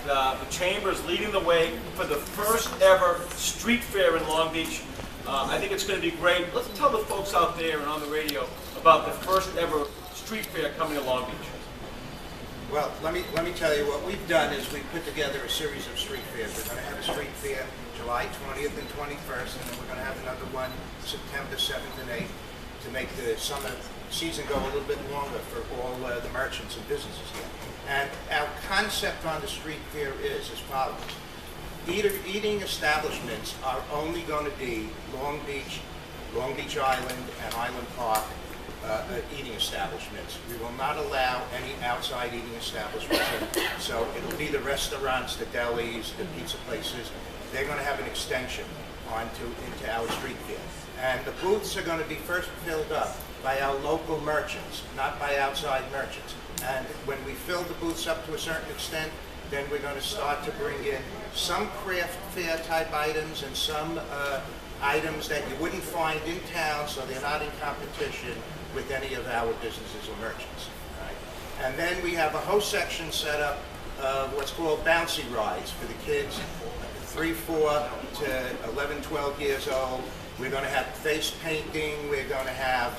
the Chamber is leading the way for the first ever street fair in Long Beach. I think it's going to be great. Let's tell the folks out there and on the radio about the first ever street fair coming to Long Beach. Well, let me tell you what we've done is we've put together a series of street fairs. We're going to have a street fair July 20th and 21st, and then we're going to have another one September 7th and 8th to make the summer season go a little bit longer for all the merchants and businesses here. And our concept on the street fair is as follows. Eating establishments are only going to be Long Beach Island, and Island Park eating establishments. We will not allow any outside eating establishments. So it'll be the restaurants, the delis, the pizza places. They're going to have an extension into our street fair. And the booths are going to be first filled up by our local merchants, not by outside merchants. And when we fill the booths up to a certain extent, then we're going to start to bring in some craft fair type items and some items that you wouldn't find in town, so they're not in competition with any of our businesses or merchants. Right? And then we have a whole section set up of what's called bouncy rides for the kids 3, 4 to 11, 12 years old. We're going to have face painting, we're going to have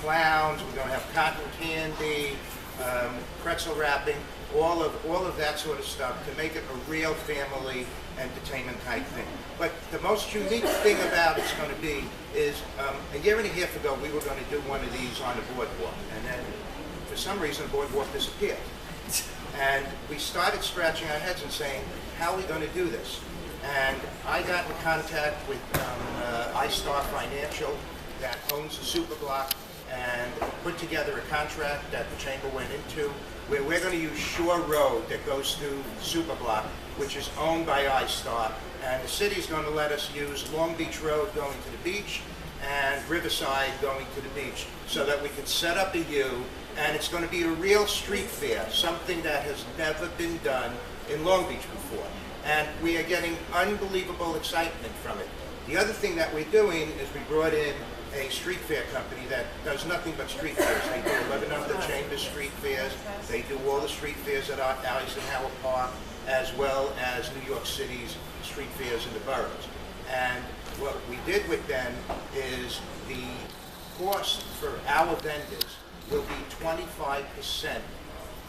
clowns, we're going to have cotton candy, pretzel wrapping, all of that sort of stuff to make it a real family entertainment type thing. But the most unique thing about it's going to be is a year and a half ago we were going to do one of these on the boardwalk, and then for some reason the boardwalk disappeared. And we started scratching our heads and saying, how are we going to do this? And I got in contact with iStar Financial that owns the Super Block and put together a contract that the Chamber went into where we're going to use Shore Road that goes through Super Block, which is owned by iStar, and the city's going to let us use Long Beach Road going to the beach and Riverside going to the beach so that we can set up a U, and it's going to be a real street fair, something that has never been done in Long Beach before. And we are getting unbelievable excitement from it. The other thing that we're doing is we brought in a street fair company that does nothing but street fairs. They do 11 other Chamber street fairs. They do all the street fairs at Eisenhower Park, as well as New York City's street fairs in the boroughs. And what we did with them is the cost for our vendors will be 25%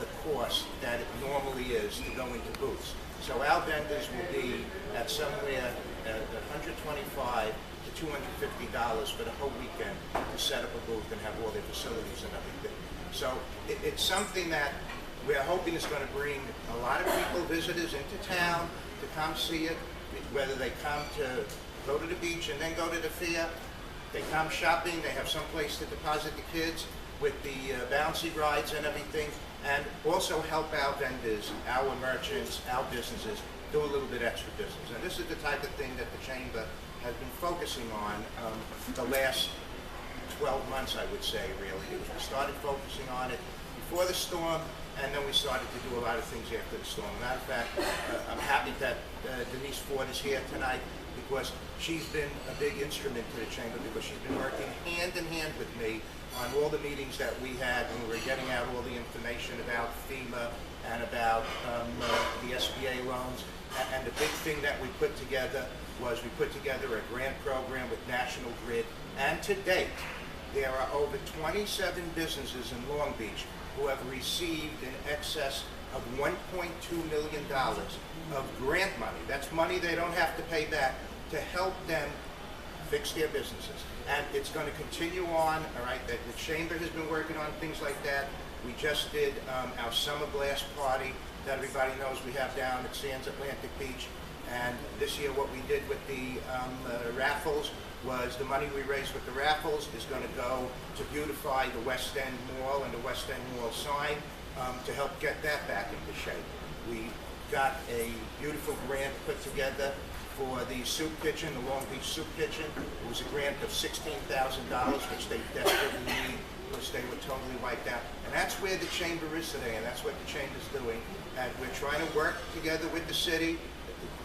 the cost that it normally is to go into booths. So our vendors will be at somewhere at $125 to $250 for the whole weekend to set up a booth and have all their facilities and everything. So it's something that we're hoping is going to bring a lot of people, visitors into town to come see it, whether they come to go to the beach and then go to the fair, they come shopping, they have some place to deposit the kids with the bouncy rides and everything, and also help our vendors, our merchants, our businesses do a little bit extra business. And this is the type of thing that the Chamber has been focusing on the last 12 months, I would say, really. We started focusing on it before the storm, and then we started to do a lot of things after the storm. Matter of fact, I'm happy that Denise Ford is here tonight because she's been a big instrument to the Chamber because she's been working hand in hand with me on all the meetings that we had when we were getting out all the information about FEMA and about the SBA loans. And the big thing that we put together was we put together a grant program with National Grid, and to date, there are over 27 businesses in Long Beach who have received in excess of $1.2 million of grant money. That's money they don't have to pay back to help them fix their businesses. And it's going to continue on, all right? The Chamber has been working on things like that. We just did our Summer Blast Party that everybody knows we have down at Sands Atlantic Beach. And this year what we did with the raffles was the money we raised with the raffles is going to go to beautify the West End Mall and the West End Mall sign to help get that back into shape. We got a beautiful grant put together for the soup kitchen, the Long Beach Soup Kitchen. It was a grant of $16,000, which they desperately need because they were totally wiped out. And that's where the Chamber is today, and that's what the Chamber's doing. And we're trying to work together with the city.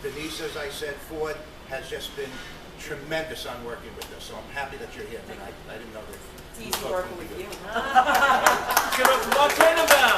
Denise, as I said, Ford has just been tremendous on working with us. So I'm happy that you're here tonight. I didn't know that. It's easy working with you. Give it up to Mark Tannenbaum.